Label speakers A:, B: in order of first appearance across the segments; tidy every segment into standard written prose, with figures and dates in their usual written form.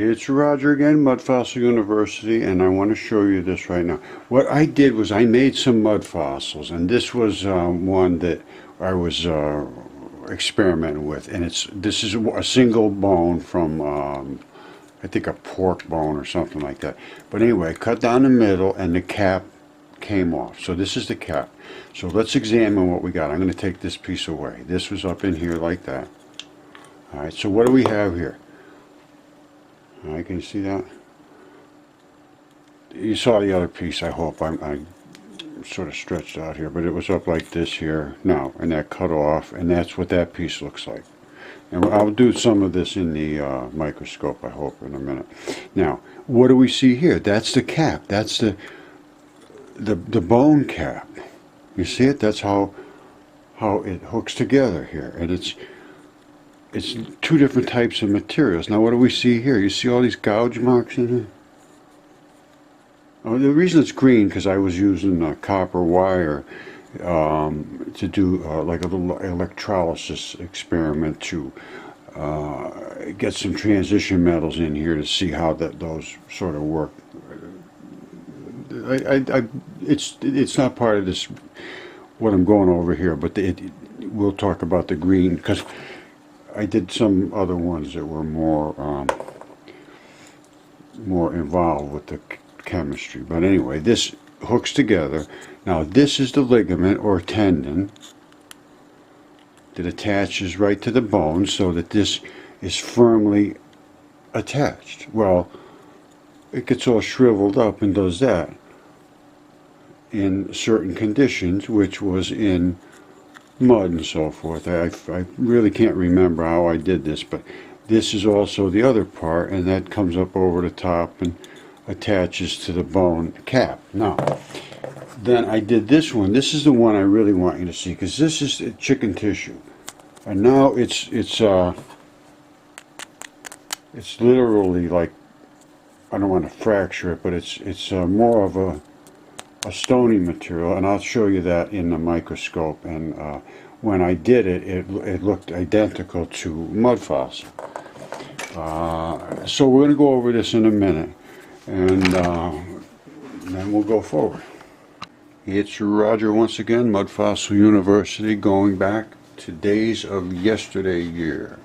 A: It's Roger again, Mudfossil University, and I want to show you this right now. What I did was I made some mud fossils, and this was one that I was experimenting with, and this is a single bone from I think a pork bone or something like that. But anyway, cut down the middle, and the cap came off. So this is the cap. So let's examine what we got. I'm going to take this piece away. This was up in here like that. All right. So what do we have here? All right, can you see that? You saw the other piece, I hope. I sort of stretched out here, but it was up like this here now, and that cut off, and that's what that piece looks like. And I'll do some of this in the microscope, I hope, in a minute. Now, what do we see here? That's the cap. That's the bone cap. You see it? That's how it hooks together here, and it's two different types of materials. Now what do we see here? You see all these gouge marks in here? Oh, the reason it's green because I was using copper wire to do like a little electrolysis experiment to get some transition metals in here to see how those sort of work. It's not part of this what I'm going over here, but we'll talk about the green because I did some other ones that were more involved with the chemistry. But anyway, this hooks together. Now this is the ligament or tendon that attaches right to the bone so that this is firmly attached. Well, it gets all shriveled up and does that in certain conditions, which was in mud and so forth. I really can't remember how I did this, but this is also the other part, and that comes up over the top and attaches to the bone cap. Now, then I did this one. This is the one I really want you to see because this is chicken tissue, and now it's literally like, I don't want to fracture it, but it's more of a stony material, and I'll show you that in the microscope. And when I did it, it looked identical to mud fossil. So we're going to go over this in a minute, and then we'll go forward. It's Roger once again, Mudfossil University, going back to days of yesterday year.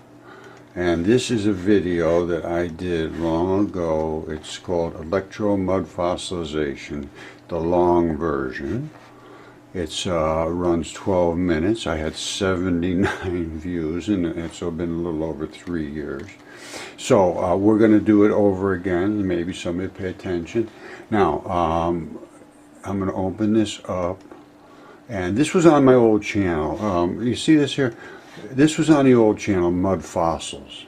A: And this is a video that I did long ago. It's called Electro-Mud-Fossilization, the long version. It runs 12 minutes. I had 79 views, and it's been a little over 3 years. So we're going to do it over again. Maybe somebody pay attention. Now, I'm going to open this up. And this was on my old channel. You see this here? This was on the old channel, Mudfossils.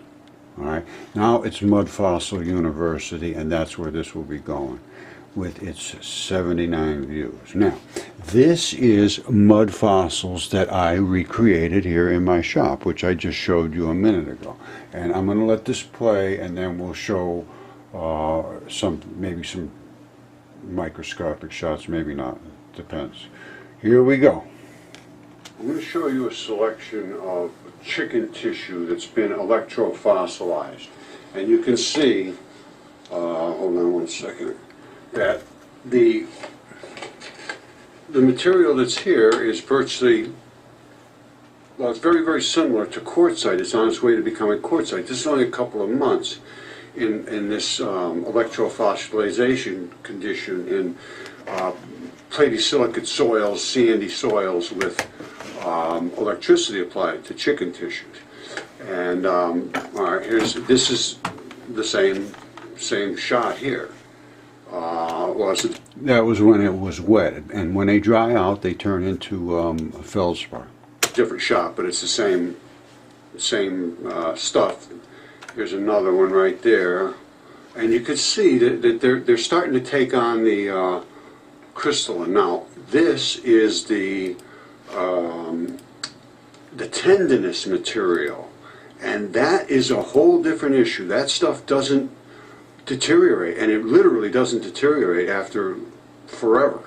A: Alright, now it's Mudfossil University, and that's where this will be going with its 79 views. Now, this is mud fossils that I recreated here in my shop, which I just showed you a minute ago. And I'm going to let this play, and then we'll show maybe some microscopic shots, maybe not, depends. Here we go. I'm going to show you a selection of chicken tissue that's been electro-fossilized. And you can see, hold on one second, that the material that's here is virtually, well, it's very, very similar to quartzite. It's on its way to becoming quartzite. This is only a couple of months in this electro-fossilization condition in platy-silicate soils, sandy soils with electricity applied to chicken tissues. And all right, this is the same shot here. That was when it was wet, and when they dry out, they turn into feldspar. Different shot, but it's the same stuff. Here's another one right there, and you can see that they're starting to take on the crystalline. Now, this is the tendinous material, and that is a whole different issue. That stuff doesn't deteriorate, and it literally doesn't deteriorate after forever.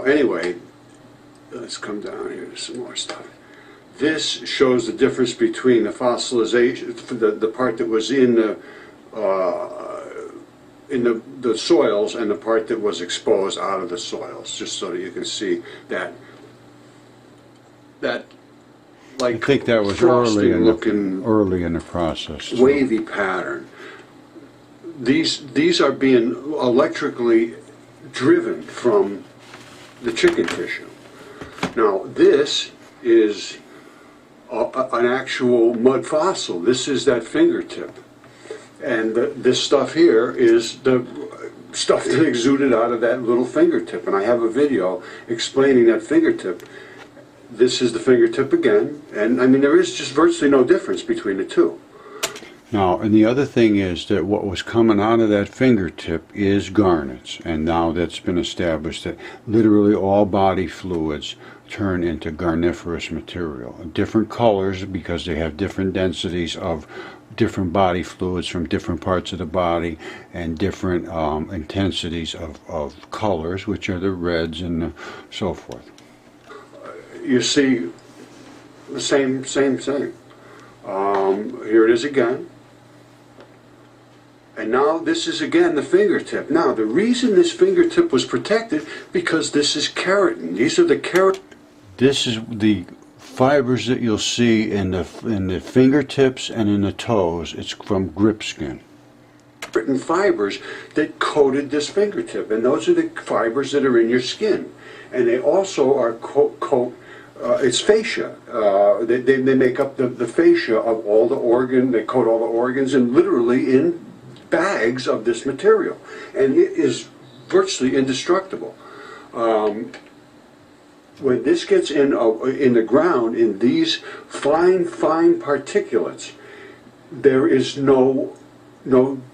A: Anyway, let's come down here to some more stuff. This shows the difference between the fossilization, the part that was in in the soils and the part that was exposed out of the soils, just so that you can see that like
B: I think that was early in the process.
A: Wavy pattern. These are being electrically driven from the chicken tissue. Now this is an actual mud fossil. This is that fingertip. And this stuff here is the stuff that exuded out of that little fingertip. And I have a video explaining that fingertip. This is the fingertip again. And I mean, there is just virtually no difference between the two.
B: Now, and the other thing is that what was coming out of that fingertip is garnets. And now that's been established that literally all body fluids turn into garniferous material. Different colors because they have different densities of different body fluids from different parts of the body, and different intensities of colors, which are the reds and so forth.
A: You see the same thing. Here it is again. And now this is again the fingertip. Now the reason this fingertip was protected, because this is keratin. These are the keratin.
B: This is the fibers that you'll see in the fingertips and in the toes. It's from grip skin.
A: Keratin fibers that coated this fingertip, and those are the fibers that are in your skin. And they also are it's fascia. They make up the fascia of all the organ. They coat all the organs, and literally in bags of this material, and it is virtually indestructible. When this gets in the ground, in these fine particulates, there is no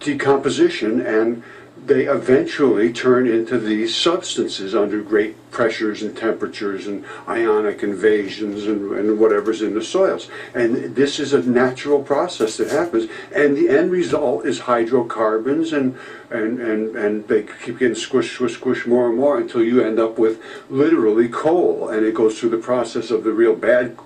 A: decomposition, and they eventually turn into these substances under great pressures and temperatures and ionic invasions and whatever's in the soils. And this is a natural process that happens, and the end result is hydrocarbons, and they keep getting squish more and more until you end up with literally coal, and it goes through the process of the real bad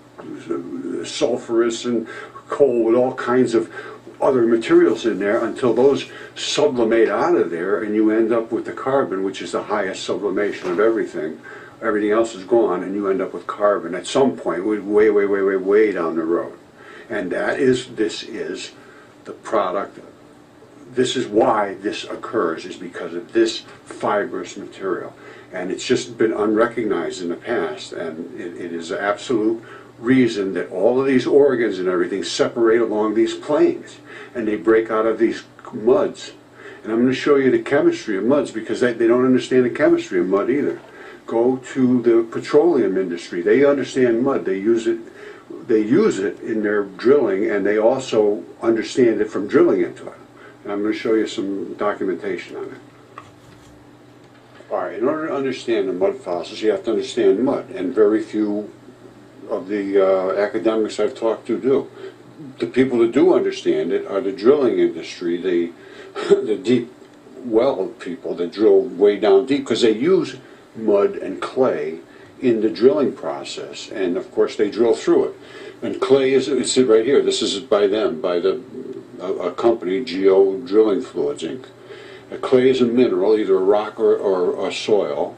A: sulfurous and coal with all kinds of other materials in there until those sublimate out of there, and you end up with the carbon, which is the highest sublimation of everything. Everything else is gone, and you end up with carbon at some point, way down the road. And this is the product. This is why this occurs, is because of this fibrous material. And it's just been unrecognized in the past, and it is an absolute reason that all of these organs and everything separate along these planes, and they break out of these muds. And I'm going to show you the chemistry of muds, because they don't understand the chemistry of mud either. Go to the petroleum industry. They understand mud. They use it in their drilling, and they also understand it from drilling into it. And I'm going to show you some documentation on it. All right, in order to understand the mud fossils, you have to understand mud, and very few of the academics I've talked to do. The people that do understand it are the drilling industry, the deep well people that drill way down deep, because they use mud and clay in the drilling process, and of course they drill through it. And clay it's right here. This is by them, by a company, Geo Drilling Fluids Inc. Clay is a mineral, either a rock or a soil,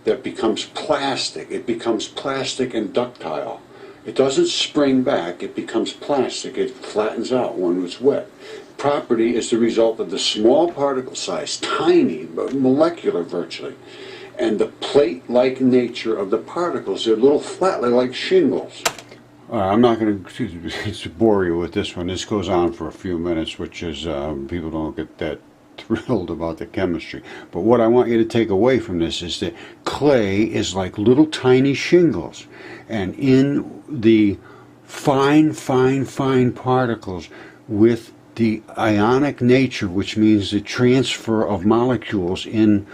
A: that becomes plastic. It becomes plastic and ductile. It doesn't spring back, it becomes plastic. It flattens out when it's wet. Property is the result of the small particle size, tiny, but molecular virtually, and the plate-like nature of the particles. They're little flat, like shingles.
B: I'm not going to bore you with this one. This goes on for a few minutes, which is, people don't get that thrilled about the chemistry. But what I want you to take away from this is that clay is like little tiny shingles, and in the fine particles with the ionic nature, which means the transfer of molecules in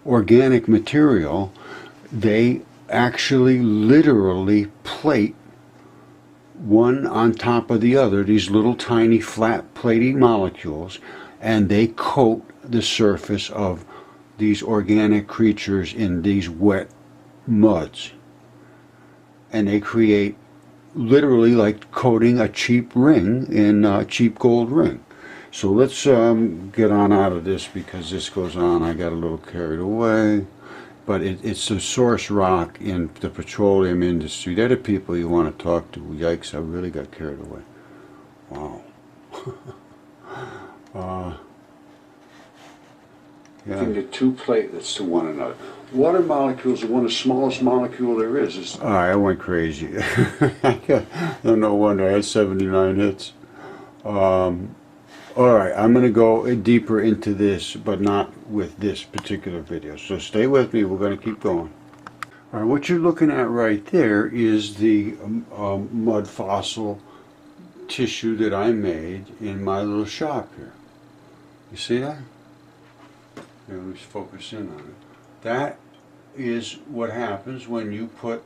B: organic material, they actually literally plate one on top of the other, these little tiny flat platy molecules, and they coat the surface of these organic creatures in these wet muds. And they create literally like coating a cheap ring in a cheap gold ring.
A: So let's get on out of this because this goes on. I got a little carried away. But it's the source rock in the petroleum industry. They're the people you want to talk to. Yikes, I really got carried away. Wow. Yeah. The two platelets to one another. Water molecules are one of the smallest molecule there is. All right, I went crazy. No wonder I had 79 hits. All right, I'm going to go deeper into this, but not with this particular video. So stay with me. We're going to keep going. All right, what you're looking at right there is the mud fossil tissue that I made in my little shop here. You see that? Here, let me focus in on it. That is what happens when you put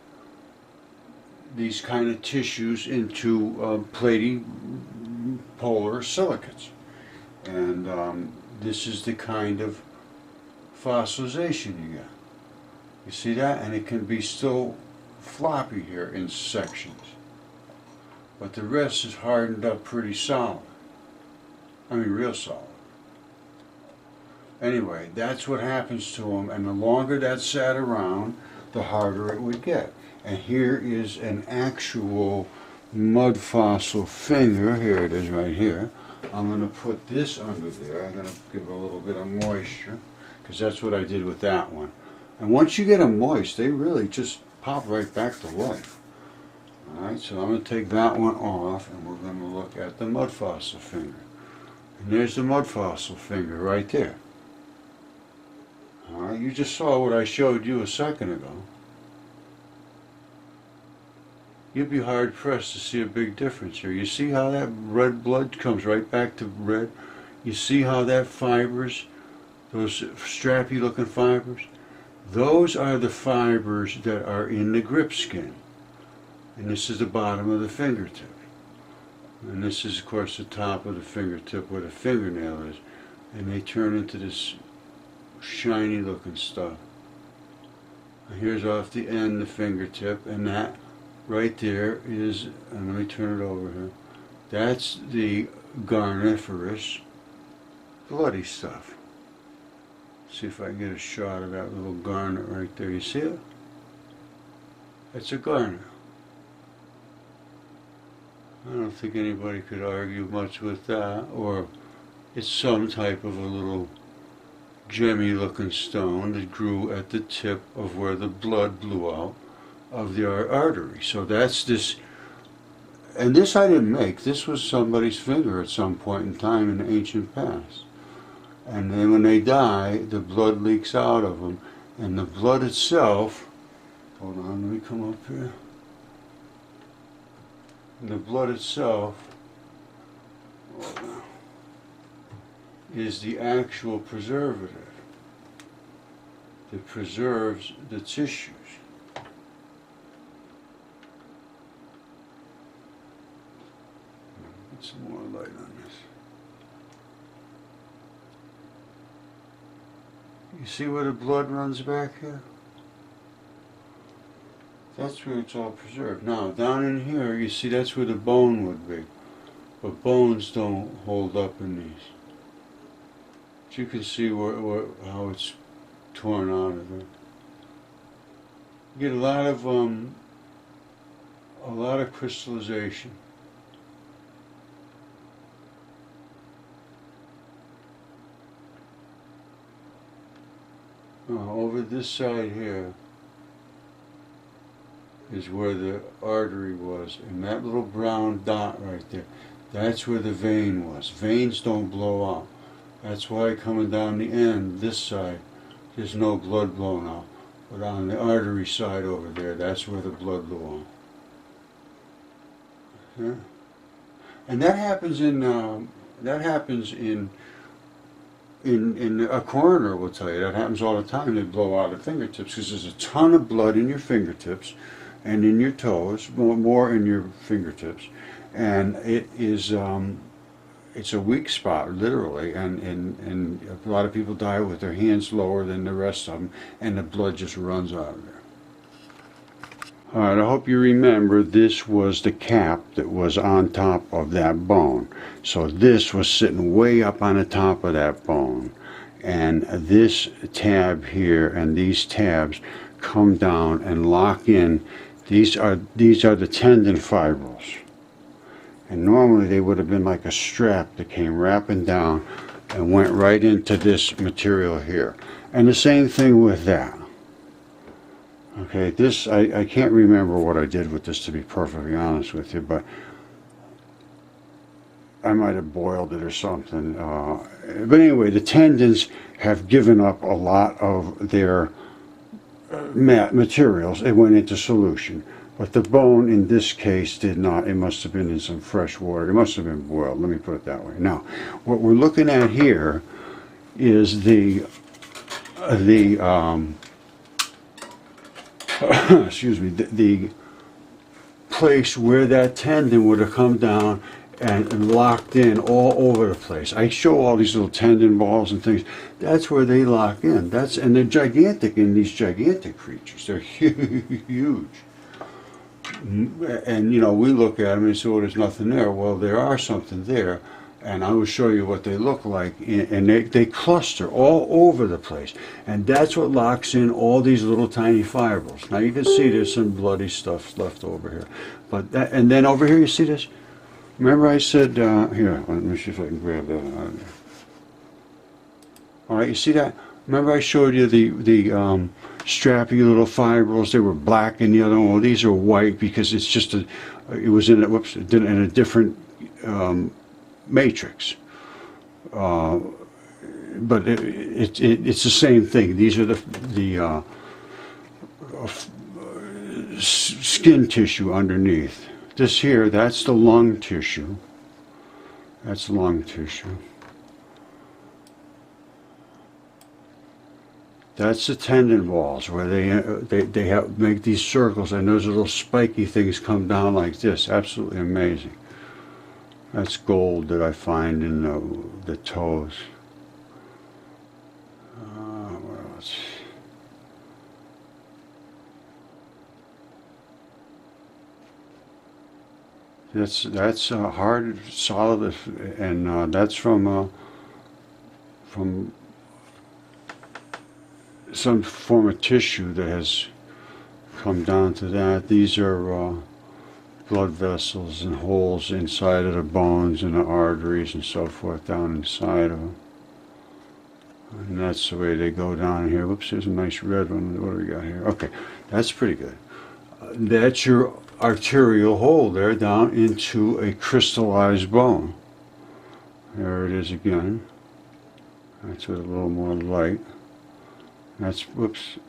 A: these kind of tissues into platy polar silicates. And this is the kind of fossilization you get. You see that? And it can be still floppy here in sections. But the rest is hardened up pretty solid. I mean real solid. Anyway, that's what happens to them, and the longer that sat around, the harder it would get. And here is an actual mud fossil finger. Here it is right here. I'm going to put this under there. I'm going to give it a little bit of moisture, because that's what I did with that one. And once you get them moist, they really just pop right back to life. Alright, so I'm going to take that one off, and we're going to look at the mud fossil finger. And there's the mud fossil finger right there. Alright, you just saw what I showed you a second ago. You'd be hard pressed to see a big difference here. You see how that red blood comes right back to red? You see how that fibers, those strappy looking fibers, those are the fibers that are in the grip skin. And this is the bottom of the fingertip. And this is of course the top of the fingertip where the fingernail is. And they turn into this shiny looking stuff. And here's off the end the fingertip, and that right there is, and let me turn it over here, that's the garniferous bloody stuff. See if I can get a shot of that little garnet right there. You see it? It's a garnet. I don't think anybody could argue much with that. Or it's some type of a little gemmy looking stone that grew at the tip of where the blood blew out of the artery. So that's this, and this I didn't make. This was somebody's finger at some point in time in the ancient past. And then when they die, the blood leaks out of them, and the blood itself, hold on, let me come up here. And the blood itself is the actual preservative that preserves the tissues. Get some more light on this. You see where the blood runs back here? That's where it's all preserved. Now, down in here, you see that's where the bone would be. But bones don't hold up in these. But you can see how it's torn out of there. You get a lot of crystallization. Over this side here is where the artery was, and that little brown dot right there, that's where the vein was. Veins don't blow out. That's why coming down the end, this side, there's no blood blown out. But on the artery side over there, that's where the blood blew out. Yeah. And that happens in a coroner will tell you. That happens all the time. They blow out the fingertips because there's a ton of blood in your fingertips and in your toes, more in your fingertips, and it is it's a weak spot literally, and a lot of people die with their hands lower than the rest of them, and the blood just runs out of there. All right, I hope you remember this was the cap that was on top of that bone. So this was sitting way up on the top of that bone. And this tab here and these tabs come down and lock in. These are the tendon fibrils. And normally they would have been like a strap that came wrapping down and went right into this material here. And the same thing with that. Okay, this, I can't remember what I did with this, to be perfectly honest with you, but I might have boiled it or something. But anyway, the tendons have given up a lot of their materials. It went into solution. But the bone, in this case, did not. It must have been in some fresh water. It must have been boiled. Let me put it that way. Now, what we're looking at here is the excuse me, the place where that tendon would have come down and locked in all over the place. I show all these little tendon balls and things. That's where they lock in. And they're gigantic in these gigantic creatures. They're huge. And you know, we look at them and say, "Oh, there's nothing there." Well, there are something there. And I will show you what they look like, and they cluster all over the place, and that's what locks in all these little tiny fibrils. Now you can see there's some bloody stuff left over here, but and then over here you see this. Remember I said here? Let me see if I can grab that. All right, you see that? Remember I showed you the strappy little fibrils? They were black in the other one. Well, these are white because it's just it was in a different matrix, but it's the same thing. These are the skin tissue underneath. This here, that's the lung tissue. That's lung tissue. That's the tendon balls where they make these circles, and those little spiky things come down like this. Absolutely amazing. That's gold that I find in the toes. What else? That's hard, solid, and that's from some form of tissue that has come down to that. These are blood vessels and holes inside of the bones and the arteries and so forth down inside of them. And that's the way they go down here. Whoops, there's a nice red one. What do we got here? Okay, that's pretty good. That's your arterial hole there down into a crystallized bone. There it is again. That's with a little more light. That's, whoops,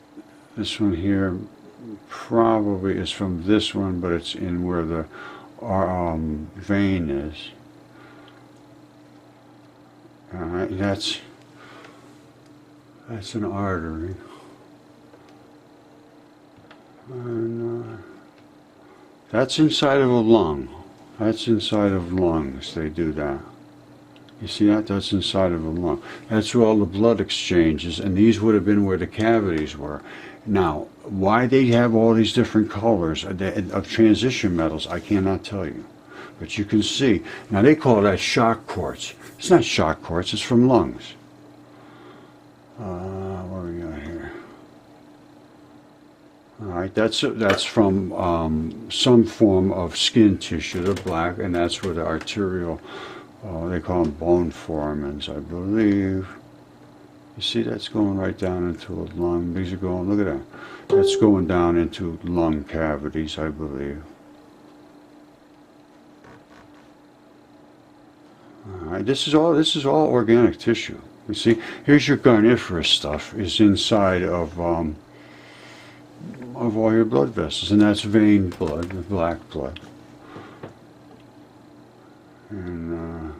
A: this one here probably is from this one, but it's in where the vein is. Alright, that's an artery. And that's inside of a lung. That's inside of lungs, they do that. You see that? That's inside of a lung. That's where all the blood exchanges, and these would have been where the cavities were. Now, why they have all these different colors of transition metals, I cannot tell you. But you can see. Now, they call that shock quartz. It's not shock quartz, it's from lungs. What do we got here? All right, that's from some form of skin tissue, the black, and that's where the arterial, they call them bone foramens, I believe. You see, that's going right down into a lung. These are going, look at that. That's going down into lung cavities, I believe. All right, this is all organic tissue. You see, here's your carnivorous stuff is inside of all your blood vessels, and that's vein blood, the black blood. And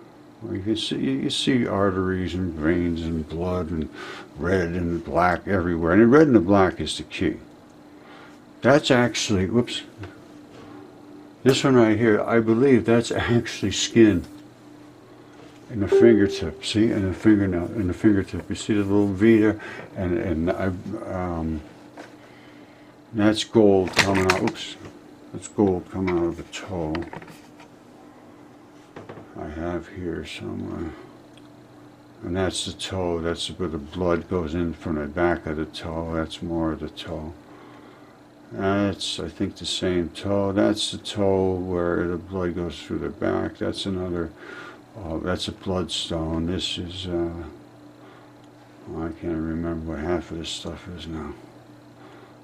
A: you see arteries and veins and blood and red and black everywhere. And the red and the black is the key. That's actually, whoops, this one right here, I believe that's actually skin in the fingertip. See, in the fingernail, in the fingertip. You see the little V there, and That's gold coming out. Oops. That's gold coming out of the toe. I have here somewhere. And that's the toe. That's where the blood goes in from the back of the toe. That's more of the toe. That's, I think, the same toe. That's the toe where the blood goes through the back. That's another, that's a bloodstone. This is, well, I can't remember what half of this stuff is now.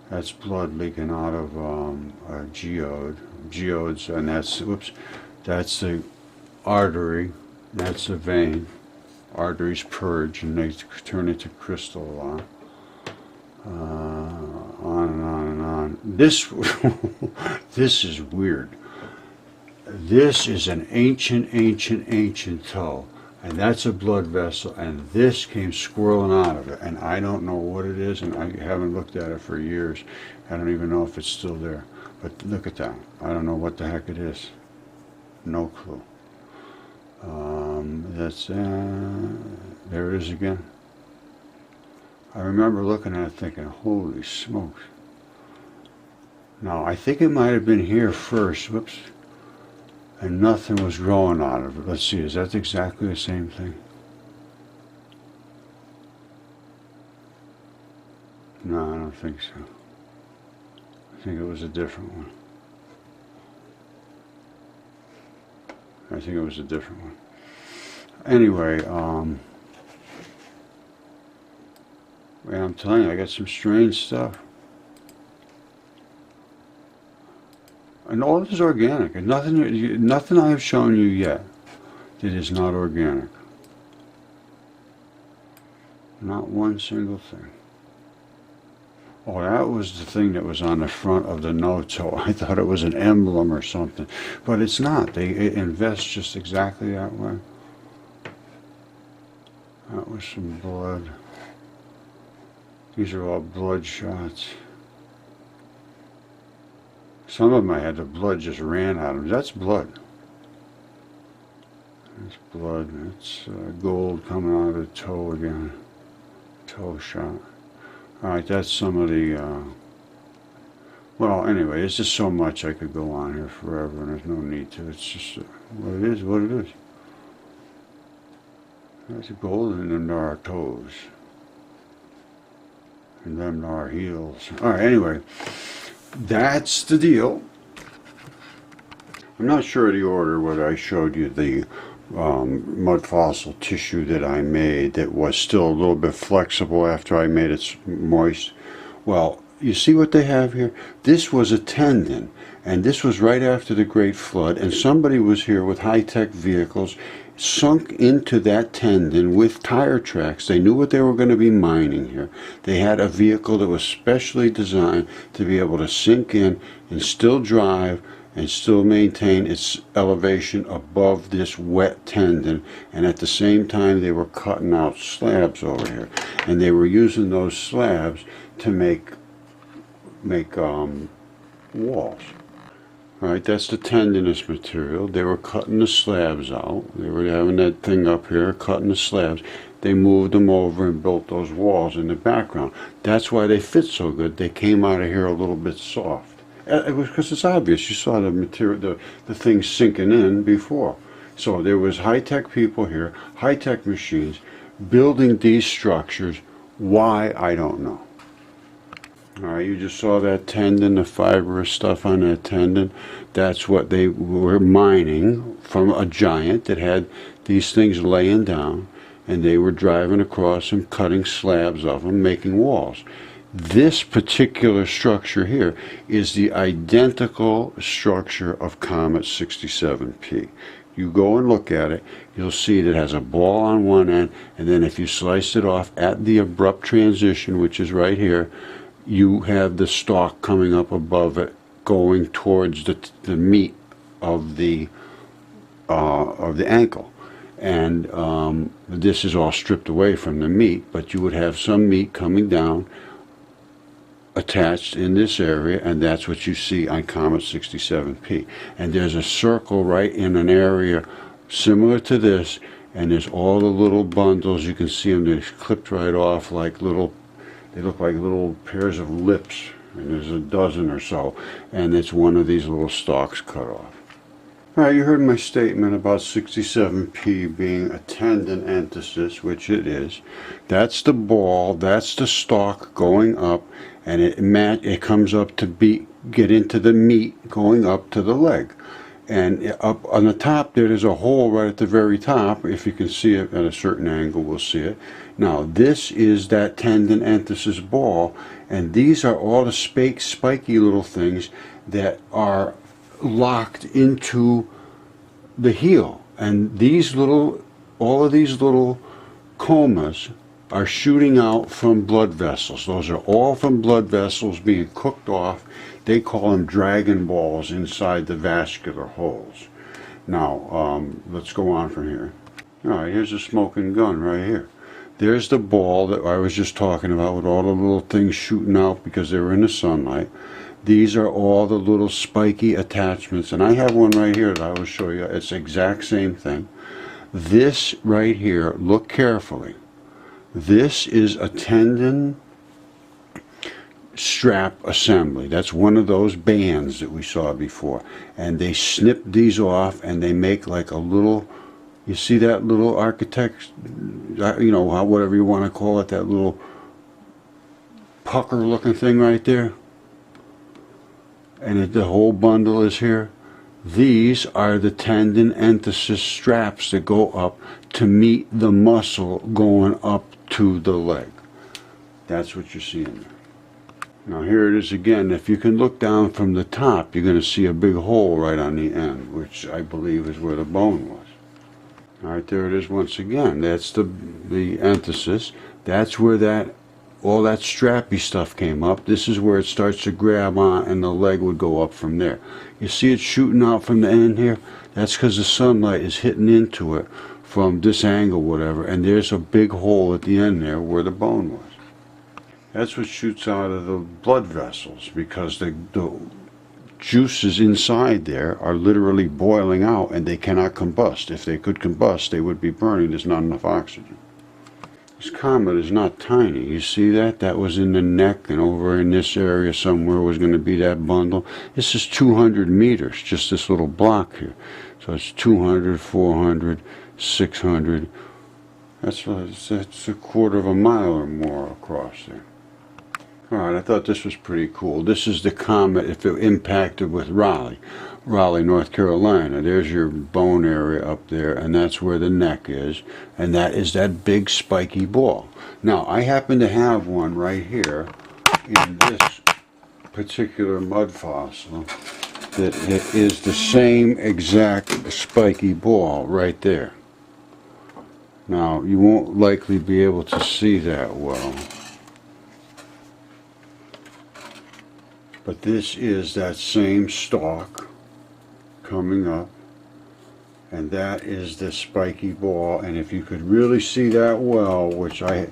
A: That's blood leaking out of a geodes, and that's, whoops, that's the artery, that's the vein. Arteries purge and they turn into crystal. On and on and on. This, this is weird. This is an ancient toe. And that's a blood vessel, and this came swirling out of it, and I don't know what it is, and I haven't looked at it for years. I don't even know if it's still there. But look at that. I don't know what the heck it is. No clue. That's, there it is again. I remember looking at it thinking, holy smokes. Now, I think it might have been here first. Whoops. And nothing was growing out of it. Let's see, is that exactly the same thing? No, I don't think so. I think it was a different one. I think it was a different one. Anyway, yeah, I'm telling you, I got some strange stuff. And all this is organic. And nothing I have shown you yet that is not organic. Not one single thing. Oh, that was the thing that was on the front of the no-toe. I thought it was an emblem or something. But it's not. They invest just exactly that way. That was some blood. These are all blood shots. Some of them I had the blood just ran out of them. That's blood. That's blood. That's gold coming out of the toe again. Toe shot. Alright, that's some of the, well, anyway, it's just so much I could go on here forever, and there's no need to. It's just what it is, what it is. That's gold, and them are our toes. And them are our heels. Alright, anyway. That's the deal. I'm not sure of the order whether I showed you the mud fossil tissue that I made that was still a little bit flexible after I made it moist. Well, you see what they have here? This was a tendon, and this was right after the Great Flood, and somebody was here with high-tech vehicles, sunk into that tendon with tire tracks. They knew what they were going to be mining here. They had a vehicle that was specially designed to be able to sink in and still drive and still maintain its elevation above this wet tendon, and at the same time they were cutting out slabs over here, and they were using those slabs to make walls. Right, that's the tendinous material. They were cutting the slabs out. They were having that thing up here, cutting the slabs. They moved them over and built those walls in the background. That's why they fit so good. They came out of here a little bit soft. It was because it's obvious. You saw the material, the thing sinking in before. So there was high-tech people here, high-tech machines, building these structures. Why, I don't know. Alright, you just saw that tendon, the fibrous stuff on that tendon. That's what they were mining from a giant that had these things laying down, and they were driving across and cutting slabs of them, making walls. This particular structure here is the identical structure of Comet 67P. You go and look at it, you'll see that it has a ball on one end, and then if you slice it off at the abrupt transition, which is right here, you have the stalk coming up above it, going towards the meat of the ankle, and this is all stripped away from the meat, but you would have some meat coming down, attached in this area, and that's what you see on Comet 67P. And there's a circle right in an area similar to this, and there's all the little bundles. You can see them, they're clipped right off like little. They look like little pairs of lips and there's a dozen or so, and it's one of these little stalks cut off. All right, you heard my statement about 67P being a tendon enthesis, which it is. That's the ball, that's the stalk going up, and it comes up to get into the meat going up to the leg. And up on the top there's a hole right at the very top. If you can see it at a certain angle, we'll see it. Now this is that tendon enthesis ball, and these are all the spiky little things that are locked into the heel. And all of these little comas are shooting out from blood vessels. Those are all from blood vessels being cooked off. They call them dragon balls inside the vascular holes. Now, let's go on from here. All right, here's a smoking gun right here. There's the ball that I was just talking about with all the little things shooting out because they were in the sunlight. These are all the little spiky attachments, and I have one right here that I will show you. It's the exact same thing. This right here, look carefully. This is a tendon strap assembly. That's one of those bands that we saw before, and they snip these off and they make like a little, you see that little architect, you know, whatever you want to call it, that little pucker looking thing right there, and the whole bundle is here. These are the tendon enthesis straps that go up to meet the muscle going up to the leg. That's what you're seeing there. Now here it is again. If you can look down from the top, you're going to see a big hole right on the end, which I believe is where the bone was. All right, there it is once again. That's the enthesis. That's where all that strappy stuff came up. This is where it starts to grab on, and the leg would go up from there. You see it shooting out from the end here? That's because the sunlight is hitting into it from this angle, whatever, and there's a big hole at the end there where the bone was. That's what shoots out of the blood vessels, because the juices inside there are literally boiling out, and they cannot combust. If they could combust, they would be burning. There's not enough oxygen. This comet is not tiny. You see that? That was in the neck, and over in this area somewhere was going to be that bundle. This is 200 meters, just this little block here. So it's 200, 400, 600. That's a quarter of a mile or more across there. All right, I thought this was pretty cool. This is the comet if it impacted with Raleigh, North Carolina. There's your bone area up there, and that's where the neck is, and that is that big spiky ball. Now, I happen to have one right here in this particular mud fossil that it is the same exact spiky ball right there. Now, you won't likely be able to see that well, but this is that same stalk coming up, and that is the spiky ball. And if you could really see that well, which I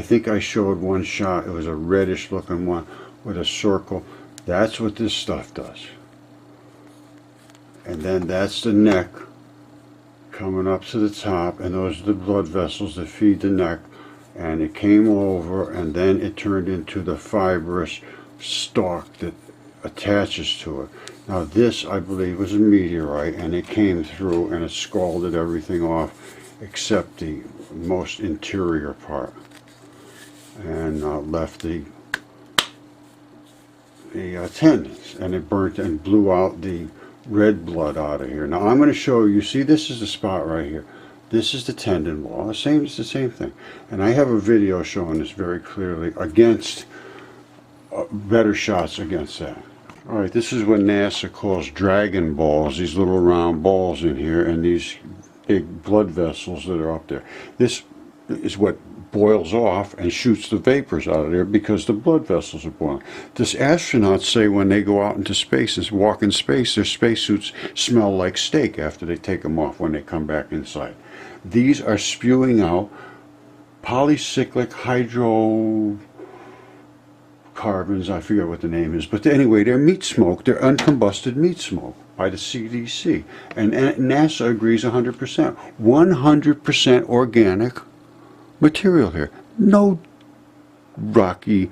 A: think I showed one shot, it was a reddish looking one with a circle. That's what this stuff does. And then that's the neck coming up to the top, and those are the blood vessels that feed the neck, and it came over, and then it turned into the fibrous stalk that attaches to it. Now this, I believe, was a meteorite, and it came through and it scalded everything off except the most interior part, and left the tendons, and it burnt and blew out the red blood out of here. Now I'm going to show you. See, this is the spot right here. This is the tendon wall. It's the same thing, and I have a video showing this very clearly against better shots against that. All right, this is what NASA calls dragon balls, these little round balls in here, and these big blood vessels that are up there. This is what boils off and shoots the vapors out of there because the blood vessels are boiling. This astronauts say when they go out into space and walk in space, their spacesuits smell like steak after they take them off when they come back inside. These are spewing out polycyclic hydrocarbons, I forget what the name is, but anyway, they're meat smoke. They're uncombusted meat smoke by the CDC. And NASA agrees 100%. 100% organic material here. No rocky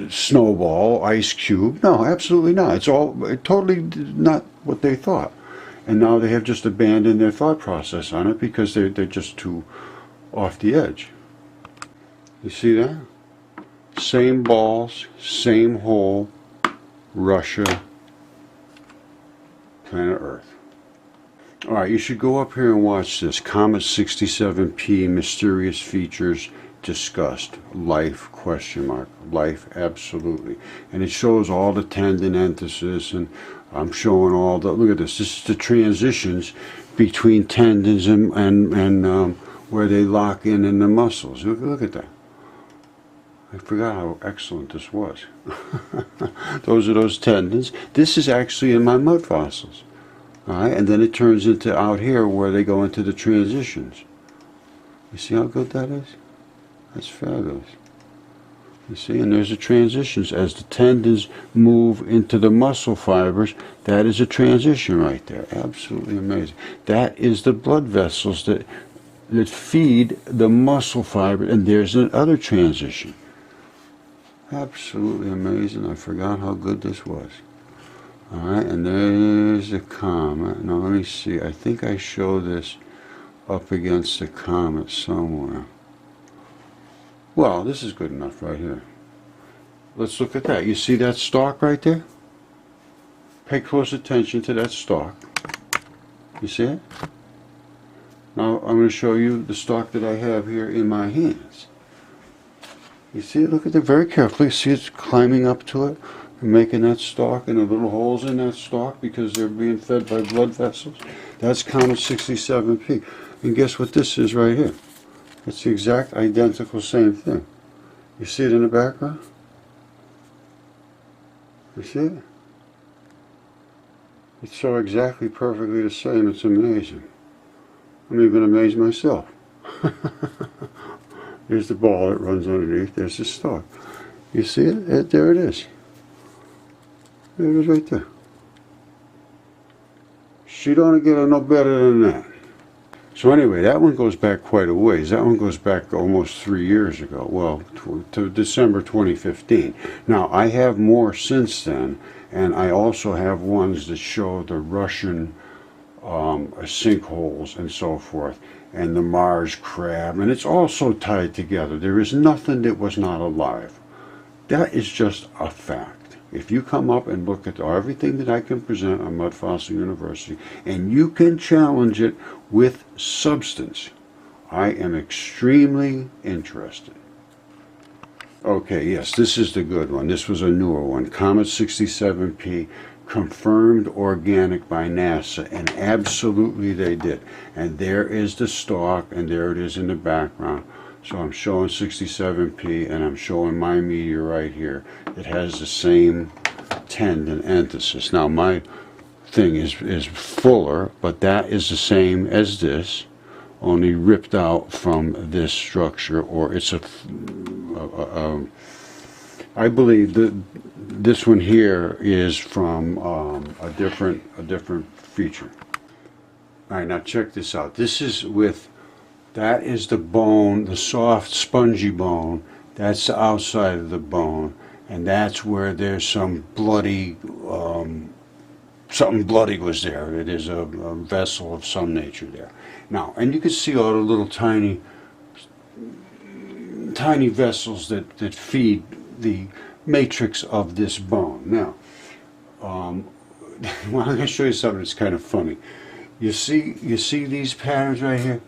A: snowball, ice cube. No, absolutely not. It's all totally not what they thought. And now they have just abandoned their thought process on it because they're just too off the edge. You see that? Same balls, same hole, Russia, planet Earth. All right, you should go up here and watch this. Comet 67P, mysterious features discussed. Life, question mark. Life, absolutely. And it shows all the tendon enthesis, and I'm showing all the, look at this. This is the transitions between tendons and where they lock in the muscles. Look at that. I forgot how excellent this was. Those are those tendons. This is actually in my mud fossils. All right, and then it turns into out here where they go into the transitions. You see how good that is? That's fabulous. You see, and there's the transitions. As the tendons move into the muscle fibers, that is a transition right there. Absolutely amazing. That is the blood vessels that feed the muscle fiber, and there's another transition. Absolutely amazing. I forgot how good this was. All right, and there's the comet. Now let me see. I think I show this up against the comet somewhere. Well, this is good enough right here. Let's look at that. You see that stalk right there? Pay close attention to that stalk. You see it? Now I'm going to show you the stalk that I have here in my hands. You see it? Look at it very carefully. See it's climbing up to it? Making that stalk and the little holes in that stalk because they're being fed by blood vessels. That's Comet 67P. And guess what this is right here? It's the exact identical same thing. You see it in the background? You see it? It's so exactly perfectly the same, it's amazing. I'm even amazed myself. There's the ball that runs underneath, there's the stalk. You see it? There it is. There it is right there. She don't get no better than that. So anyway, that one goes back quite a ways. That one goes back almost 3 years ago. Well, to December 2015. Now, I have more since then, and I also have ones that show the Russian sinkholes and so forth, and the Mars crab, and it's all so tied together. There is nothing that was not alive. That is just a fact. If you come up and look at everything that I can present on Mud Fossil University, and you can challenge it with substance, I am extremely interested. Okay, yes, this is the good one. This was a newer one. Comet 67P, confirmed organic by NASA, and absolutely they did. And there is the stalk, and there it is in the background. So I'm showing 67P, and I'm showing my meteorite here. It has the same tendon enthesis. Now my thing is fuller, but that is the same as this, only ripped out from this structure, or it's I believe that this one here is from a different feature. All right, now check this out. This is with, that is the bone, the soft spongy bone. That's the outside of the bone, and that's where there's some bloody, something bloody was there. It is a vessel of some nature there. Now, and you can see all the little tiny vessels that feed the matrix of this bone. Now, well, I'm going to show you something that's kind of funny. You see these patterns right here?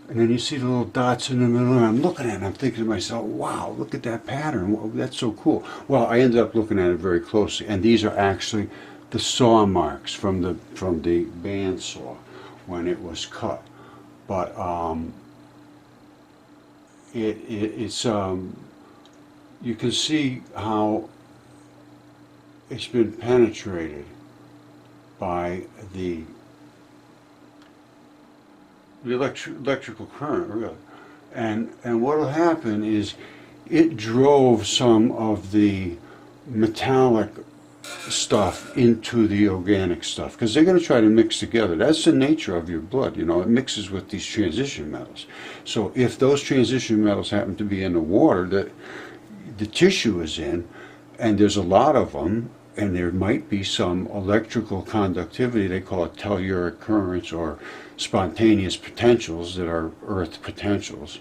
A: And then you see the little dots in the middle, and I'm looking at it, and I'm thinking to myself, wow, look at that pattern. Well, that's so cool. Well, I ended up looking at it very closely, and these are actually the saw marks from the bandsaw when it was cut. But it's you can see how it's been penetrated by the electrical current, really. And what will happen is it drove some of the metallic stuff into the organic stuff, because they're going to try to mix together. That's the nature of your blood, you know, it mixes with these transition metals. So if those transition metals happen to be in the water, that the tissue is in, and there's a lot of them, and there might be some electrical conductivity, they call it telluric currents or spontaneous potentials that are earth potentials.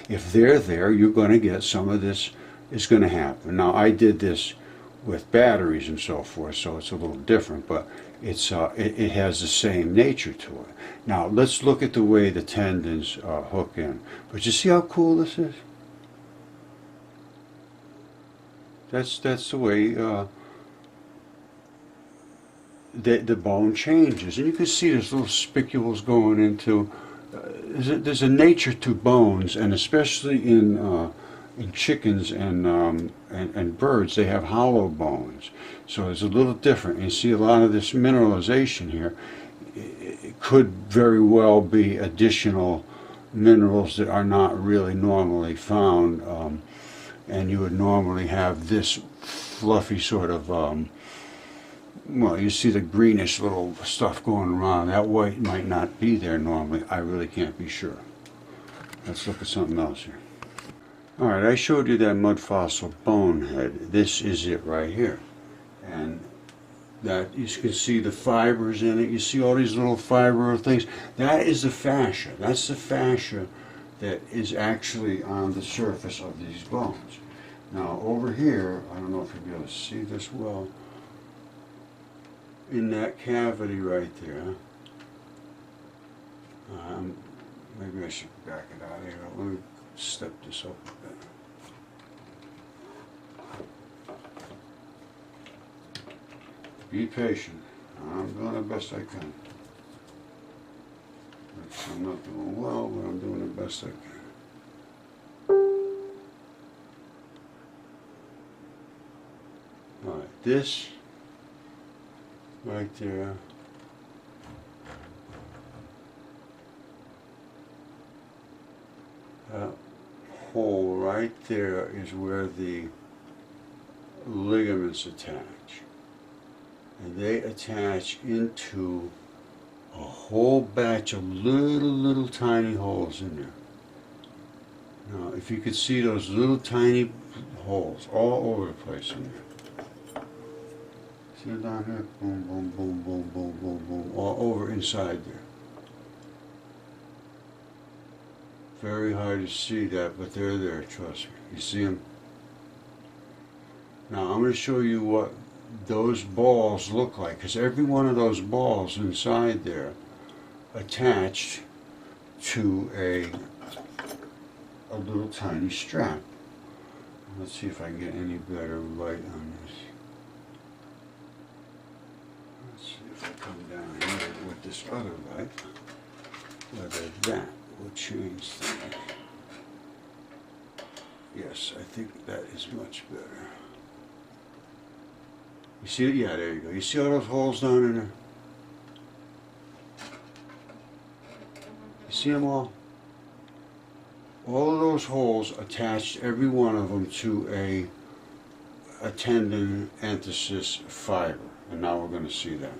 A: If they're there, you're going to get some of this is going to happen. Now, I did this with batteries and so forth, so it's a little different, but it has the same nature to it. Now, let's look at the way the tendons hook in. But you see how cool this is? That's the way the bone changes. And you can see there's little spicules going into, there's a nature to bones, and especially in chickens and birds, they have hollow bones. So it's a little different. You see a lot of this mineralization here. It could very well be additional minerals that are not really normally found, and you would normally have this fluffy sort of, well, you see the greenish little stuff going around. That white might not be there normally. I really can't be sure. Let's look at something else here. All right, I showed you that mud fossil bone head. This is it right here. And that you can see the fibers in it. You see all these little fiber things. That is the fascia. That's the fascia that is actually on the surface of these bones. Now over here, I don't know if you'll be able to see this well, in that cavity right there, maybe I should back it out here. Let me step this up a bit. Be patient. I'm doing the best I can. I'm not doing well, but I'm doing the best I can. Alright, this right there, that hole right there is where the ligaments attach. And they attach into a whole batch of little tiny holes in there. Now, if you could see those little tiny holes all over the place in there. See it down here? Boom, boom, boom, boom, boom, boom, boom, all over inside there. Very hard to see that, but they're there, trust me. You see them? Now, I'm going to show you what those balls look like, because every one of those balls inside there attached to a little tiny strap. Let's see if I can get any better light on this. Let's see if I come down here with this other light, whether that will change things. Yes, I think that is much better. You see it? Yeah, there you go. You see all those holes down in there? You see them all? All of those holes attached, every one of them, to a tendon anthesis fiber. And now we're going to see that.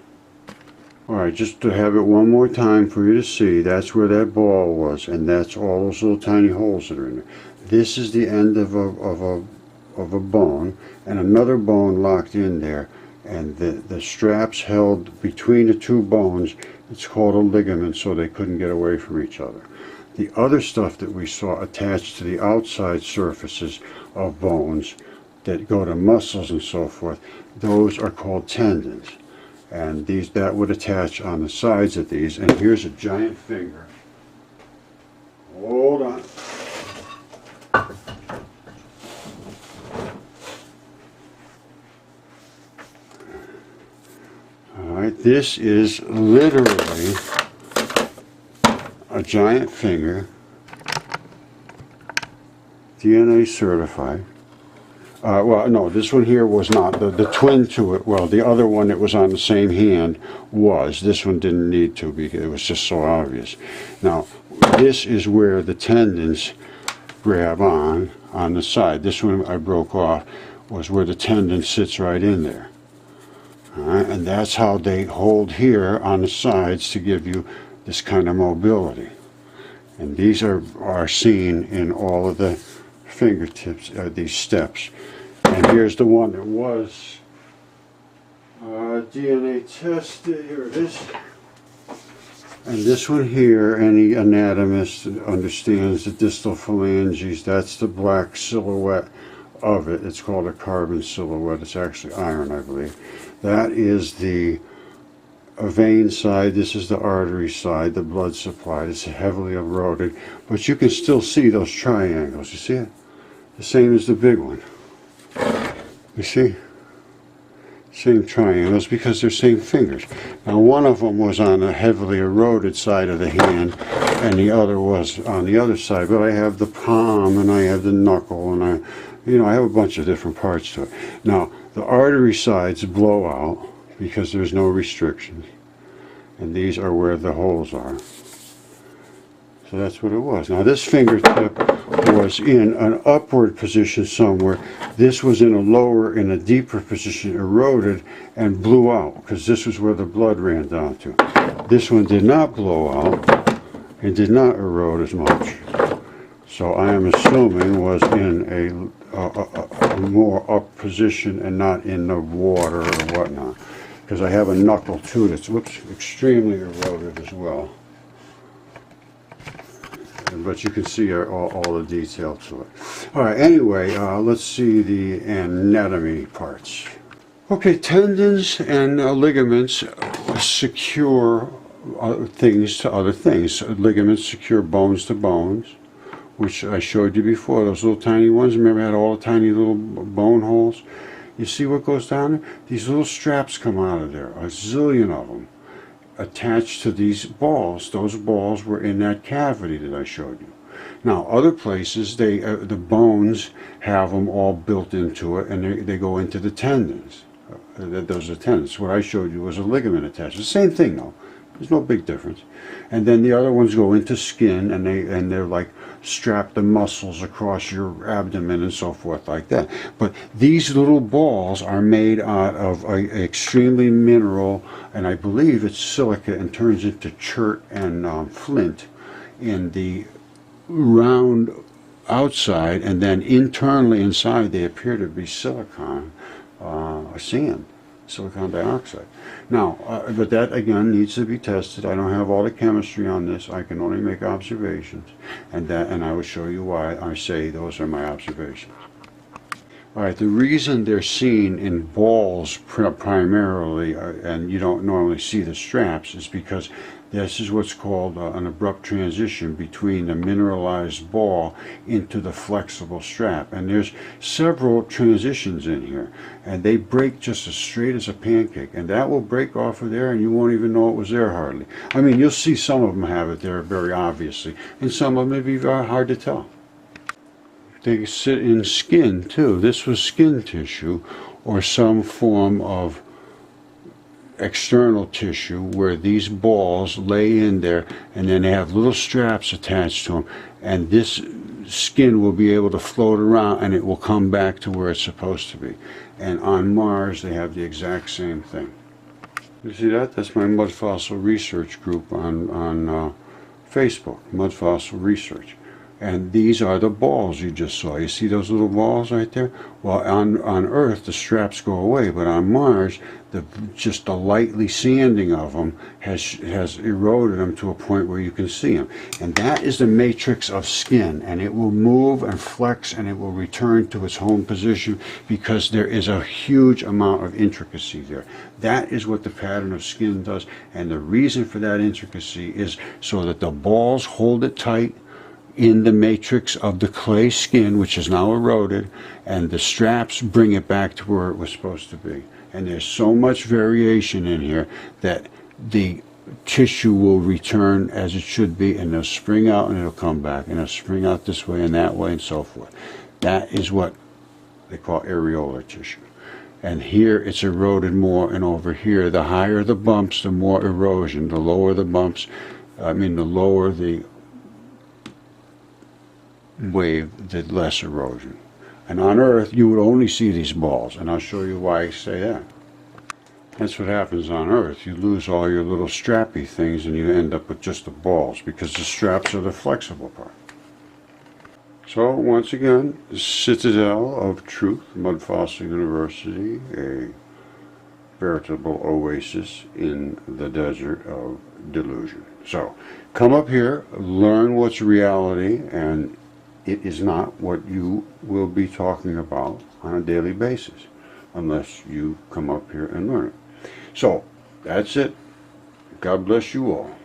A: Alright, just to have it one more time for you to see, that's where that ball was, and that's all those little tiny holes that are in there. This is the end of a bone, and another bone locked in there, and the straps held between the two bones. It's called a ligament, so they couldn't get away from each other. The other stuff that we saw attached to the outside surfaces of bones that go to muscles and so forth, those are called tendons. And that would attach on the sides of these. And here's a giant finger. Hold on. Alright, this is literally a giant finger, DNA certified. Well, no, this one here was not. The twin to it, well, the other one that was on the same hand was. This one didn't need to because it was just so obvious. Now, this is where the tendons grab on the side. This one I broke off was where the tendon sits right in there. All right, and that's how they hold here on the sides to give you this kind of mobility. And these are seen in all of the fingertips, these steps. And here's the one that was DNA tested. Here it is. And this one here, any anatomist understands the distal phalanges. That's the black silhouette of it. It's called a carbon silhouette. It's actually iron, I believe. That is the vein side. This is the artery side, the blood supply. It's heavily eroded, but you can still see those triangles. You see it? The same as the big one. You see? Same triangles because they're same fingers. Now one of them was on the heavily eroded side of the hand and the other was on the other side, but I have the palm and I have the knuckle and I have a bunch of different parts to it. Now the artery sides blow out because there's no restrictions, and these are where the holes are. So that's what it was. Now this fingertip was in an upward position somewhere. This was in a deeper position, eroded and blew out, because this was where the blood ran down to. This one did not blow out and did not erode as much. So I am assuming was in a more up position and not in the water or whatnot. Because I have a knuckle too that's extremely eroded as well. But you can see all the detail to it. All right, anyway, let's see the anatomy parts. Okay, tendons and ligaments secure things to other things. Ligaments secure bones to bones, which I showed you before, those little tiny ones. Remember I had all the tiny little bone holes? You see what goes down there? These little straps come out of there, a zillion of them, attached to these balls. Those balls were in that cavity that I showed you. Now other places, the bones have them all built into it, and they go into the tendons. Those are tendons. What I showed you was a ligament attached. The same thing though. There's no big difference. And then the other ones go into skin, and they're like strap the muscles across your abdomen and so forth like that. But these little balls are made out of an extremely mineral, and I believe it's silica, and turns into chert and flint in the round outside, and then internally inside they appear to be silicon, sand. Silicon dioxide. Now, but that again needs to be tested. I don't have all the chemistry on this. I can only make observations, and I will show you why I say those are my observations. All right, the reason they're seen in balls primarily, and you don't normally see the straps, is because this is what's called an abrupt transition between the mineralized ball into the flexible strap. And there's several transitions in here, and they break just as straight as a pancake, and that will break off of there and you won't even know it was there hardly. I mean, you'll see some of them have it there very obviously, and some of them may be very hard to tell. They sit in skin too. This was skin tissue or some form of external tissue where these balls lay in there, and then they have little straps attached to them, and this skin will be able to float around and it will come back to where it's supposed to be. And on Mars they have the exact same thing. You see that? That's my Mudfossil research group on Facebook, Mudfossil Research. And these are the balls you just saw. You see those little balls right there? Well, on Earth the straps go away, but on Mars just the lightly sanding of them has eroded them to a point where you can see them. And that is the matrix of skin, and it will move and flex and it will return to its home position because there is a huge amount of intricacy there. That is what the pattern of skin does, and the reason for that intricacy is so that the balls hold it tight in the matrix of the clay skin, which is now eroded, and the straps bring it back to where it was supposed to be. And there's so much variation in here that the tissue will return as it should be, and they'll spring out and it'll come back, and it'll spring out this way and that way and so forth. That is what they call areolar tissue. And here it's eroded more, and over here, the higher the bumps, the more erosion. The lower the bumps, the lower the wave, the less erosion. And on Earth you would only see these balls, and I'll show you why I say that. That's what happens on Earth. You lose all your little strappy things and you end up with just the balls, because the straps are the flexible part. So once again, Citadel of Truth, Mudfossil University, a veritable oasis in the desert of delusion. So come up here, learn what's reality, and it is not what you will be talking about on a daily basis unless you come up here and learn it. So that's it. God bless you all.